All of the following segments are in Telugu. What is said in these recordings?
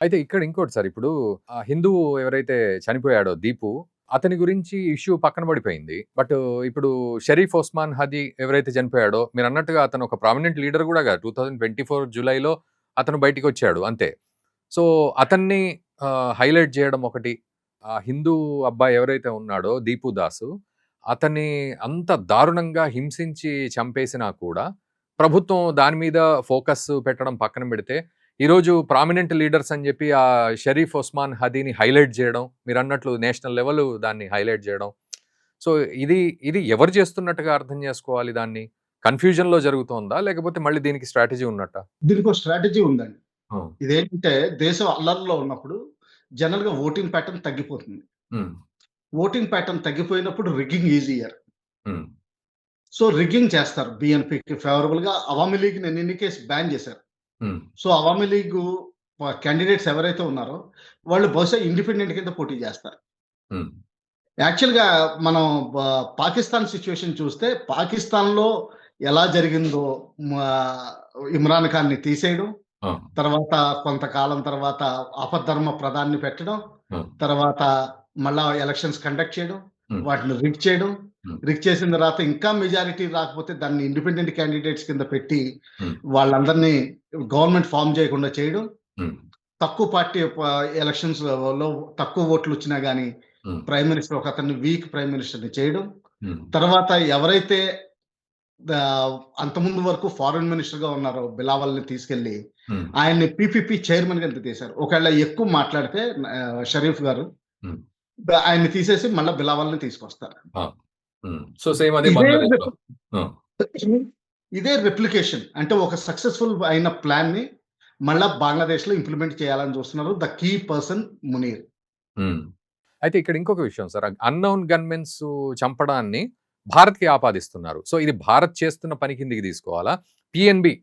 అయితే ఇక్కడ ఇంకోటి సార్ ఇప్పుడు ఆ హిందువు ఎవరైతే చనిపోయాడో దీపు, అతని గురించి ఇష్యూ పక్కన పడిపోయింది. బట్ ఇప్పుడు షరీఫ్ ఒస్మాన్ హదీ ఎవరైతే చనిపోయాడో మీరన్నట్టుగా అతను ఒక ప్రామినెంట్ లీడర్ గూడా గాదు. 2024 జులైలో అతను బయటికొచ్చాడు అంతే. సో, అతన్ని హైలైట్ జేయడం ఒకటి. ఆ హిందూ అబ్బాయి ఎవరైతే ఉన్నాడో 'దీపు దాసు' అతన్ని అంత దారుణంగా హింసించి చంపేసినా కూడా ప్రభుత్వం దాని మీద ఫోకస్ పెట్టడం పక్కన పెడితే, ఈరోజు ప్రామినెంట్ లీడర్స్ అని జెప్పి ఆ షరీఫ్ ఒస్మాన్ హదీని హైలైట్ జేయడం, మీరన్నట్లు నేషనల్ లెవెల్ దాన్ని హైలైట్ జేయడం. సో, ఇది ఇది ఎవరు చేస్తున్నట్టుగా అర్థం జేసుకోవాలి దాన్ని? కన్‌ఫ్యూజన్‌లో జరుగుతోందా? లేకపోతే మళ్ళీ దీనికి స్ట్రాటజీ ఉన్నట్టా? దీనికో స్ట్రాటజీ ఉందండి. హ్మ్. ఇదేంటంటే దేశం అల్లర్లో ఉన్నప్పుడు జనరల్‌గా ఓటింగ్ ప్యాటర్న్ తగ్గిపోతుంది. హ్మ్. ఓటింగ్ ప్యాటర్న్ తగ్గిపోయినప్పుడు rigging easier. Hmm. So, rigging చేస్తారు. బీఎన్‌పీకి ఫేవరబుల్‌గా అవామీ లీగ్‌ని ఎన్ని కేస్ బ్యాన్ చేశారు. హ్మ్. సో, అవామీ లీగు క్యాండిడేట్స్ ఎవరైతే ఉన్నారో వాళ్ళు బహుశా ఇండిపెండెంట్ కింద పోటీ చేస్తారు. హ్మ్. యాక్చువల్‌గా మనం పాకిస్తాన్ సిట్యుయేషన్ చూస్తే పాకిస్తాన్‌లో ఎలా జరిగిందో మా ఇమ్రాన్ ఖాన్‌ని తీసేయడం, ఆ! తర్వాత కొంతకాలం తర్వాత ఆపద్ధర్మ ప్రధాన్ని పెట్టడం, ఆ! తర్వాత మళ్ళా ఎలక్షన్స్ కండక్ట్ చేయడం, హ్మ్. వాటిని రిగ్ చేయడం. హ్మ్. రిగ్ చేసిన తర్వాత ఇంకా మెజారిటీ రాకపోతే దాన్ని ఇండిపెండెంట్ క్యాండిడేట్స్ కింద పెట్టి హ్మ్. వాళ్ళందరినీ గవర్నమెంట్ ఫార్మ్ చేయకుండా చేయడం. హ్మ్. తక్కువ పార్టీ ఎలక్షన్స్‌లో తక్కువ ఓట్లొచ్చినా గాని హ్మ్. ప్రైమ్ మినిస్టర్ ఒకతన్ని వీక్ ప్రైమ్ మినిస్టర్‌ని చేయడం. హ్మ్. తర్వాత ఎవరైతే అంతకుముందు వరకు ఫారెన్ మినిస్టర్‌గా ఉన్నారో బిలావల్‌ని తీసుకెళ్ళి హ్మ్. ఆయన్ని పీపీపీ చైర్మన్ కింద తీశారు. ఒకవేళ ఎక్కువ మాట్లాడితే షరీఫ్ గారు హ్మ్. ఆయన్ని తీసేసి మళ్ళా బిలావల్‌ని తీసుకొస్తారు. ఆ! హ్మ్. సో, సేమ్ అదే ఇదే బంగ్లాదేశ్‌లో. రెప్ ఆ! ఇదే రెప్లికేషన్ అంటే ఒక సక్సెస్‌ఫుల్ అయిన ప్లాన్‌ని మళ్ళా బంగ్లాదేశ్‌లో ఇంప్లిమెంట్ చేయాలని చూస్తున్నారు. The key person Munir. Hmm. అయితే ఇక్కడ ఇంకొక విషయం సార్. అన్‌నోన్ గన్‌మెన్స్ చంపడాన్ని భారత్‌కి ఆపాదిస్తున్నారు. సో, ఇది భారత్ చేస్తున్న పని కిందకి తీసుకోవాలా? పీఎన్‌బీ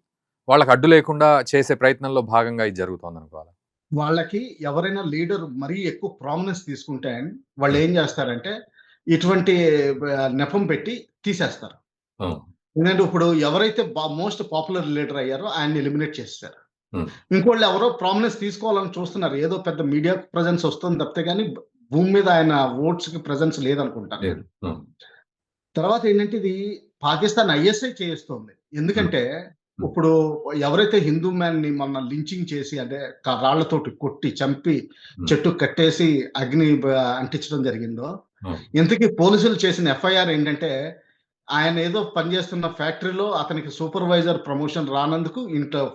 వాళ్ళకి అడ్డు లేకుండా చేసే ప్రయత్నంలో భాగంగా ఇది జరుగుతోందనుకోవాలా? వాళ్ళకి ఎవరైనా లీడర్ మరీ ఎక్కువ ప్రామినెన్స్ తీసుకుంటే హ్మ్. వాళ్ళేం జేస్తారంటే, ఇటువంటి నెపం పెట్టి తీసేస్తారు. హ్మ్. ఎందుకంటే ఇప్పుడు ఎవరైతే మోస్ట్ పాపులర్ లీడర్ అయ్యారో ఆయన్ని ఎలిమినేట్ చేసేసారు. హ్మ్. ఇంకోళ్ళు ఎవరో ప్రామినెన్స్ తీసుకోవాలని చూస్తున్నారు. ఏదో పెద్ద మీడియా ప్రెజెన్స్ వస్తుంది తప్పితే గాని భూమి మీద ఆయన వోట్స్‌కి ప్రెజెన్స్ లేదనుకుంటాను లేదు. నేను. హ్మ్. తర్వాత ఏంటంటే ఇది పాకిస్తాన్ ఐఎస్ఐ చేస్తోంది. హ్మ్. ఎందుకంటే హ్మ్. ఇప్పుడు ఎవరైతే హిందూ మ్యాన్‌ని మొన్న లించింగ్ చేసి అంటే రాళ్ళతోటి కొట్టి చంపి హ్మ్. చెట్టుకి కట్టేసి అగ్ని అంటించడం జరిగిందో, హ్మ్. ఇంతకీ పోలీసులు చేసిన ఎఫ్ఐఆర్ ఏంటంటే ఆయన ఏదో పనిచేస్తున్న ఫ్యాక్టరీలో అతనికి సూపర్వైజర్ ప్రమోషన్ రానందుకు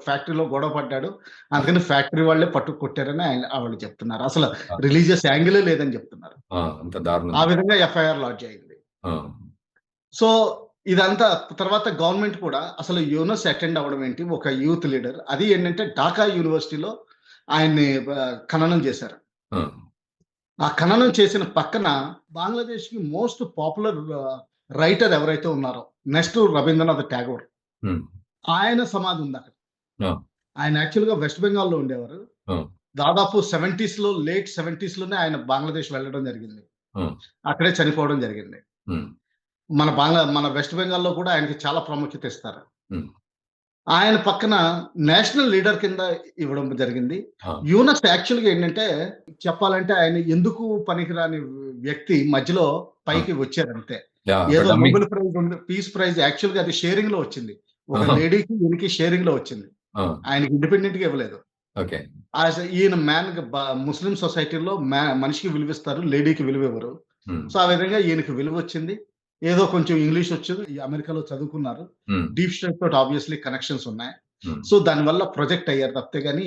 ఫ్యాక్టరీలో గొడవ పడ్డాడు. అందుకని ఫ్యాక్టరీ వాళ్ళే పట్టుకు కొట్టారని వాళ్ళు చెప్తున్నారు. అసలు ఆ! రిలీజియస్ యాంగిలే లేదని చెప్తున్నారు. ఆ! అంత దారుణం ఆ జరిగింది. విధంగా ఎఫ్ఐఆర్ లాడ్జ్ అయింది. ఆ! సో, ఇదంతా తర్వాత గవర్నమెంట్ కూడా అసలు యూనస్ అటెండ్ అవ్వడం ఏంటి? ఒక యూత్ లీడర్. అది ఏంటంటే ఢాకా యూనివర్సిటీలో ఆయన్ని ఖననం చేశారు. ఆ! ఆ ఖననం చేసిన పక్కన బంగ్లాదేశ్‌కి మోస్ట్ పాపులర్ రైటర్ ఎవరైతే ఉన్నారో నెక్స్ట్ రవీంద్రనాథ్ ఠాగూర్. హ్మ్. ఆయన సమాధి ఉందక్కడ. ఆ! ఆయన యాక్చువల్‌గా వెస్ట్ బెంగాల్‌లో ఉండేవారు. ఆ! దాదాపు 70స్‌లో లేట్ 70స్‌లోనే ఆయన బంగ్లాదేశ్ వెళ్ళడం జరిగింది. ఆ! అక్కడే చనిపోవడం జరిగింది. హ్మ్. మన వెస్ట్ బెంగాల్‌లో కూడా ఆయనకి చాలా ప్రాముఖ్యత ఇస్తారు. హ్మ్. ఆయన పక్కన నేషనల్ లీడర్ కింద ఇవ్వడం జరిగింది. ఆ! యూనస్ యాక్చువల్‌గా ఏంటంటే, చెప్పాలంటే ఆయన ఎందుకు పనికిరాని వ్యక్తి మధ్యలో ఆ! పైకి వచ్చారంతే. యాహ్! ఒక ఏదో డమ్మీ. నోబెల్ ప్రైజ్ ఉంది. పీస్ ప్రైజ్ యాక్చువల్‌గా అది షేరింగ్‌లో వచ్చింది. ఒక ఆహా! లేడీకి, ఈయనకి షేరింగ్‌లో వచ్చింది. ఆ! ఆయనకి ఇండిపెండెంట్‌గా ఇవ్వలేదు. ఓకే. ఈయన ముస్లిం సొసైటీలో మనిషికి విలువిస్తారు. లేడీకి విలువివ్వరు. హ్మ్. సో, ఆ విధంగా ఈయనకి విలువొచ్చింది. ఏదో కొంచెం ఇంగ్లీష్ వచ్చు. ఈ అమెరికాలో చదువుకున్నారు. హ్మ్. డీప్ స్టేట్ తోటి ఆబ్వియస్‌లీ కనెక్షన్స్ ఉన్నాయి. హ్మ్. సో, దానివల్ల ప్రొజెక్ట్ అయ్యారు తప్పితే గాని,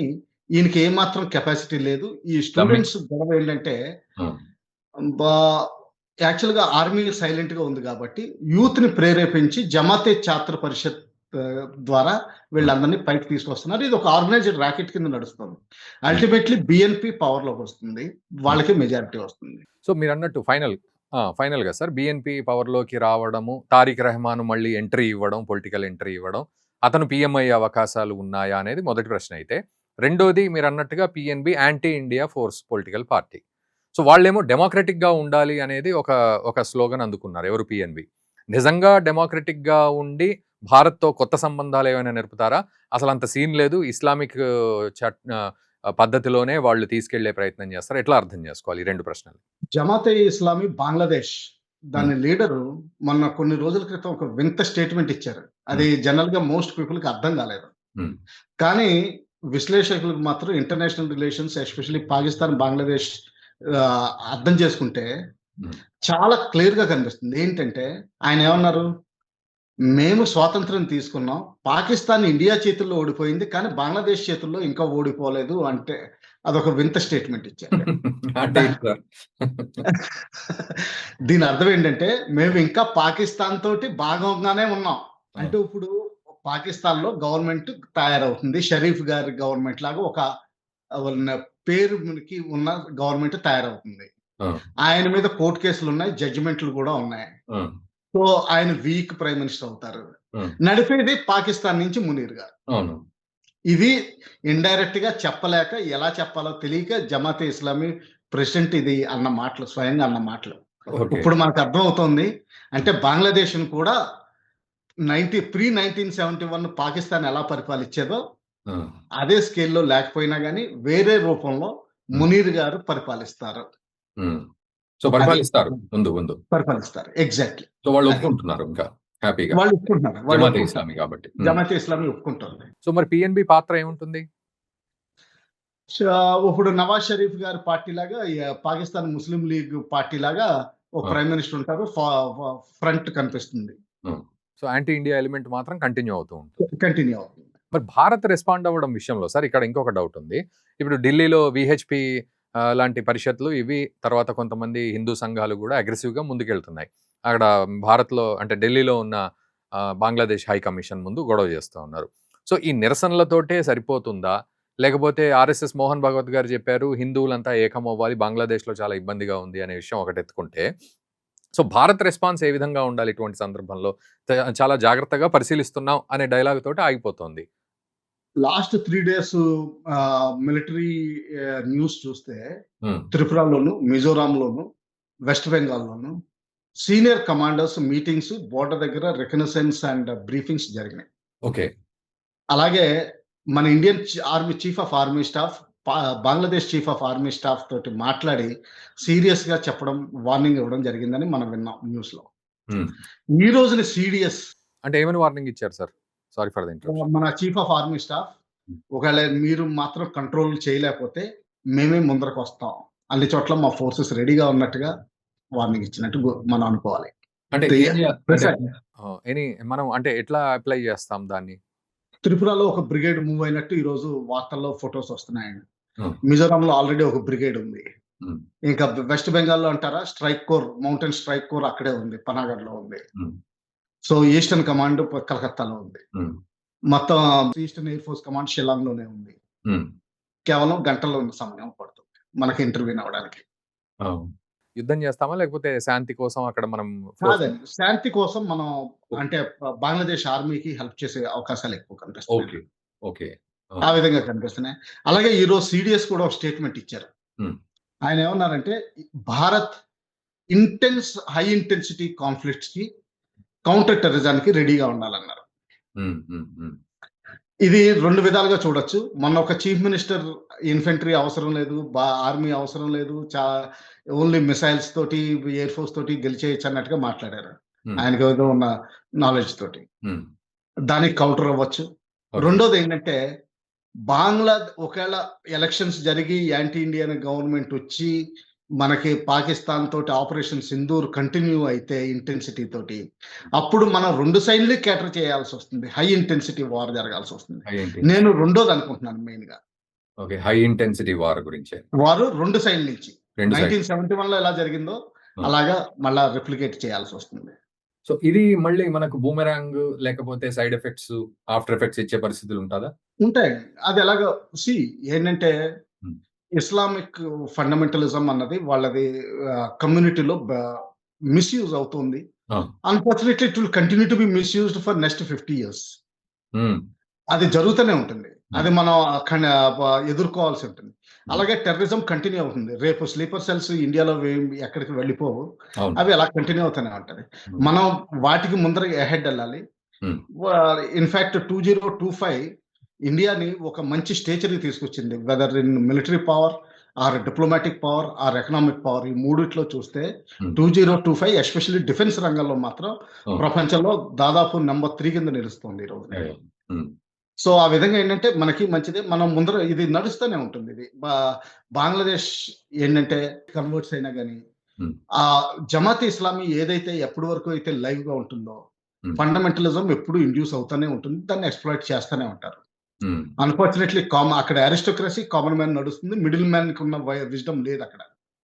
ఈయనకి ఏమాత్రం కెపాసిటీ లేదు. ఈ డమ్మీ. స్టూడెంట్స్ గొడవ ఏంటంటే, ఆ! బా యాక్చువల్‌గా ఆర్మీ సైలెంట్‌గా ఉంది కాబట్టి, యూత్‌ని ప్రేరేపించి జమాతే ఛాత్ర పరిషత్ ద్వారా హ్మ్. వీళ్ళందరిని పైకి తీసుకొస్తున్నారు. ఇది ఒక ఆర్గనైజ్డ్ రాకెట్ కింద నడుస్తుంది. హ్మ్. అల్టిమేట్‌లీ బీఎన్‌పీ పవర్‌లోకొస్తుంది. హ్మ్. వాళ్ళకే మెజారిటీ వస్తుంది. సో, మీరన్నట్టు ఫైనల్‌గా సార్ బీఎన్‌పీ పవర్‌లోకి రావడము, తారిక్ రెహమాన్ మళ్ళీ ఎంట్రీ ఇవ్వడం, పొలిటికల్ ఎంట్రీ ఇవ్వడం, అతను పీఎం అయ్యే అవకాశాలు ఉన్నాయా అనేది మొదటి ప్రశ్న అయితే. రెండోది మీరన్నట్టుగా PNB anti India force political party. So, వాళ్ళేమో డెమోక్రటిక్‌గా ఉండాలి అనేది ఒక స్లోగన్ అందుకున్నారు. ఎవరు పీఎన్‌బీ. నిజంగా డెమోక్రటిక్‌గా ఉండి భారత్‌తో కొత్త సంబంధాలు ఏమైనా నెరుపుతారా? అసలంత సీన్ లేదు. ఇస్లామిక్ పద్ధతిలోనే వాళ్ళు తీసుకెళ్లే ప్రయత్నం చేస్తారు. ఎట్లా అర్థం చేసుకోవాలి ఈ 2 ప్రశ్నలు? జమాతే ఇస్లామీ బంగ్లాదేశ్ దాని లీడరు మొన్న కొన్ని రోజుల క్రితం ఒక వింత స్టేట్మెంట్ ఇచ్చారు. అది జనరల్ గా మోస్ట్ పీపుల్ కి అర్థం కాలేదు. హ్మ్. కానీ విశ్లేషకులకు మాత్రం international relations especially Pakistan Bangladesh అర్థం చేసుకుంటే చాలా క్లియర్ గా కనిపిస్తుంది. ఏంటంటే ఆయన ఏమన్నారు, మేము స్వాతంత్రం తీసుకున్నాం, పాకిస్తాన్ ఇండియా చేతుల్లో ఓడిపోయింది, కానీ బంగ్లాదేశ్ చేతుల్లో ఇంకా ఓడిపోలేదు అంటే అదొక వింత స్టేట్మెంట్ ఇచ్చారు. అంటే ఏంటి సార్? దీని అర్థం ఏంటంటే మేము ఇంకా పాకిస్తాన్ తోటి భాగంగానే ఉన్నాం. అంటే ఇప్పుడు పాకిస్తాన్ లో గవర్నమెంట్ తయారవుతుంది. షరీఫ్ గారి గవర్నమెంట్ లాగా ఒక పేరుకి ఉన్న గవర్నమెంట్ తయారవుతుంది. ఆయన మీద కోర్టు కేసులు ఉన్నాయి, జడ్జిమెంట్లు కూడా ఉన్నాయి. సో ఆయన వీక్ ప్రైమ్ మినిస్టర్ అవుతారు. నడిపేది పాకిస్తాన్ నుంచి మునీర్ గారు. ఇది ఇండైరెక్ట్ గా చెప్పలేక ఎలా చెప్పాలో తెలియక జమాతే ఇస్లామీ ప్రెసిడెంట్ ఇది అన్న మాటలు, స్వయంగా అన్న మాటలు. ఇప్పుడు మనకు అర్థం అవుతుంది అంటే బంగ్లాదేశ్ కూడా ప్రీ 1971 పాకిస్తాన్ ఎలా పరిపాలించేదో అదే స్కేల్లో లేకపోయినా గానీ వేరే రూపంలో మునీర్ గారు పరిపాలిస్తారు. సో పరిపాలిస్తారు, ముందు పరిపాలిస్తారు. ఎగ్జాక్ట్లీ. సో వాళ్ళు ఒప్పుకుంటున్నారు ఇంకా హ్యాపీగా. వాళ్ళు ఒప్పుకుంటున్నారు. జమాతే ఇస్లామీ కాబట్టి. జమాతే ఇస్లామీ ఒప్పుకుంటుంది. సో మరి పిఎన్బి పాత్ర ఏముంటుంది? ఇప్పుడు నవాజ్ షరీఫ్ గారి పార్టీ లాగా పాకిస్తాన్ ముస్లిం లీగ్ పార్టీ లాగా ఒక ప్రైమ్ మినిస్టర్ ఉంటారు. ఫ్రంట్ కనిపిస్తుంది. సో యాంటీ ఇండియా ఎలిమెంట్ మాత్రం కంటిన్యూ అవుతుంది. కంటిన్యూ. మరి భారత్ రెస్పాండ్ అవ్వడం విషయంలో సార్ ఇక్కడ ఇంకొక డౌట్ ఉంది. ఇప్పుడు ఢిల్లీలో విహెచ్పి లాంటి పరిషత్లు ఇవి, తర్వాత కొంతమంది హిందూ సంఘాలు కూడా అగ్రెసివ్గా ముందుకెళ్తున్నాయి. అక్కడ భారత్లో అంటే ఢిల్లీలో ఉన్న బంగ్లాదేశ్ హై కమిషన్ ముందు గొడవ చేస్తూ ఉన్నారు. సో ఈ నిరసనలతోటే సరిపోతుందా, లేకపోతే ఆర్ఎస్ఎస్ మోహన్ భగవత్ గారు చెప్పారు హిందువులంతా ఏకం అవ్వాలి, బంగ్లాదేశ్లో చాలా ఇబ్బందిగా ఉంది అనే విషయం ఒకటి ఎత్తుకుంటే, సో భారత్ రెస్పాన్స్ ఏ విధంగా ఉండాలి ఇటువంటి సందర్భంలో? చాలా జాగ్రత్తగా పరిశీలిస్తున్నాం అనే డైలాగ్ తోటి ఆగిపోతుంది. లాస్ట్ 3 days మిలిటరీ న్యూస్ చూస్తే త్రిపురలోను, మిజోరాంలోను, వెస్ట్ బెంగాల్లోను సీనియర్ కమాండర్స్ మీటింగ్స్ బోర్డర్ దగ్గర రికనసెన్స్ అండ్ బ్రీఫింగ్స్ జరిగినాయి. ఓకే. అలాగే మన Indian army chief of army staff Bangladesh chief of army staff తోటి మాట్లాడి సీరియస్ గా చెప్పడం, వార్నింగ్ ఇవ్వడం జరిగిందని మనం విన్నాం న్యూస్ లో. ఈ రోజున సిడిఎస్ అంటే ఏమని వార్నింగ్ ఇచ్చారు sir? Sorry for the interruption. మన చీఫ్ ఆఫ్ ఆర్మీ స్టాఫ్ ఒకవేళ మీరు మాత్రం కంట్రోల్ చేయలేకపోతే మేమే ముందరకు వస్తాం, అన్ని చోట్ల మా ఫోర్సెస్ రెడీగా ఉన్నట్టుగా వార్నింగ్ ఇచ్చినట్టు మనం అనుకోవాలి. అంటే మనం అంటే ఎట్లా అప్లై చేస్తాం దాన్ని? త్రిపురలో ఒక బ్రిగేడ్ మూవ్ అయినట్టు ఈ రోజు వార్తల్లో ఫొటోస్ వస్తున్నాయండి. మిజోరాంలో ఆల్రెడీ ఒక బ్రిగేడ్ ఉంది. ఇంకా వెస్ట్ బెంగాల్లో అంటారా, strike core, mountain strike core అక్కడే ఉంది, పనాగఢ్లో ఉంది. సో ఈస్టర్న్ కమాండ్ కలకత్తాలో ఉంది. మొత్తం eastern air force command Shillong లోనే ఉంది. కేవలం గంటల్లో సమయం పడుతుంది మనకి ఇంటర్వ్యూ అవ్వడానికి. యుద్ధం చేస్తామా లేకపోతే శాంతి కోసం అక్కడ మనం? కాదండి, శాంతి కోసం మనం అంటే బంగ్లాదేశ్ ఆర్మీకి హెల్ప్ చేసే అవకాశాలు ఎక్కువ కనిపిస్తున్నాయి. ఆ విధంగా కనిపిస్తున్నాయి. అలాగే ఈ రోజు సిడిఎస్ కూడా ఒక స్టేట్మెంట్ ఇచ్చారు. ఆయన ఏమన్నారంటే భారత్ హై ఇంటెన్సిటీ కాన్ఫ్లిక్ట్స్ కి, కౌంటర్ టెర్రరిజానికి రెడీగా ఉండాలన్నారు. ఇది 2 విధాలుగా చూడొచ్చు. మొన్న ఒక చీఫ్ మినిస్టర్ ఇన్ఫెంట్రీ అవసరం లేదు, ఆర్మీ అవసరం లేదు, ఓన్లీ మిసైల్స్ తోటి, ఎయిర్ ఫోర్స్ తోటి గెలిచేయచ్చు అన్నట్టుగా మాట్లాడారు. ఆయనకి ఏదో ఉన్న నాలెడ్జ్ తోటి. దానికి కౌంటర్ అవ్వచ్చు. రెండోది ఏంటంటే ఒకవేళ ఎలక్షన్స్ జరిగి యాంటీ ఇండియన్ గవర్నమెంట్ వచ్చి మనకి పాకిస్తాన్ తోటి ఆపరేషన్ సింధూర్ కంటిన్యూ అయితే ఇంటెన్సిటీ తోటి, అప్పుడు మనం 2 సైడ్లు కేటర్ చేయాల్సి వస్తుంది. హై ఇంటెన్సిటీ వార్ జరగాల్సి వస్తుంది. నేను రెండోది అనుకుంటున్నాను మెయిన్ గా. హై ఇంటెన్సిటీ వార్ గురించి, వారు 2 సైడ్ల నుంచి 1971 లో ఎలా జరిగిందో అలాగా మళ్ళా రిప్లికేట్ చేయాల్సి వస్తుంది. సో ఇది మళ్ళీ మనకు బూమెరాంగ్ లేకపోతే సైడ్ ఎఫెక్ట్స్, ఆఫ్టర్ ఎఫెక్ట్స్ ఇచ్చే పరిస్థితులు ఉంటుందా? ఉంటాయండి. అది ఎలాగో ఏంటంటే ఇస్లామిక్ ఫండమెంటలిజం అన్నది వాళ్ళది కమ్యూనిటీలో మిస్యూజ్ అవుతుంది. Unfortunately it will continue to be misused for next 50 years. అది జరుగుతూనే ఉంటుంది. అది మనం ఎదుర్కోవాల్సి ఉంటుంది. అలాగే టెర్రరిజం కంటిన్యూ అవుతుంది. రేపు స్లీపర్ సెల్స్ ఇండియాలో ఎక్కడికి వెళ్ళిపోవు, అవి అలా కంటిన్యూ అవుతూనే ఉంటది. మనం వాటికి ముందర అహెడ్ వెళ్ళాలి. ఇన్ఫాక్ట్ 2025 ఇండియాని ఒక మంచి స్టేచర్‌కి తీసుకొచ్చింది. Whether in military power or diplomatic power or economic power ఈ మూడిట్లో చూస్తే హ్మ్. 2025 ఎస్పెషల్లీ డిఫెన్స్ రంగంలో మాత్రం ఓహ్! ప్రపంచంలో దాదాపు నంబర్ 3 కింద నిలుస్తుంది ఈ రోజున. హ్మ్. సో, ఆ విధంగా ఏంటంటే మనకి మంచిదే. మనం ముందర ఇది నడుస్తూనే ఉంటుంది ఇది. బంగ్లాదేశ్ ఏంటంటే కన్వర్ట్స్ అయినా గాని, హ్మ్. జమాత్ ఇస్లామీ ఏదైతే ఎప్పటి వరకు అయితే లైవ్‌గా ఉంటుందో, హ్మ్. ఫండమెంటలిజం ఎప్పుడు ఇండ్యూస్ అవుతూనే ఉంటుంది. దాన్ని ఎక్స్‌ప్లాయిట్ చేస్తూనే ఉంటారు. హ్మ్. అన్‌ఫార్చునేట్‌లీ అక్కడ అరిస్టోక్రసీ, కామన్ మ్యాన్ నడుస్తుంది. మిడిల్ మ్యాన్‌కున్న విజ్డమ్ లేదక్కడ.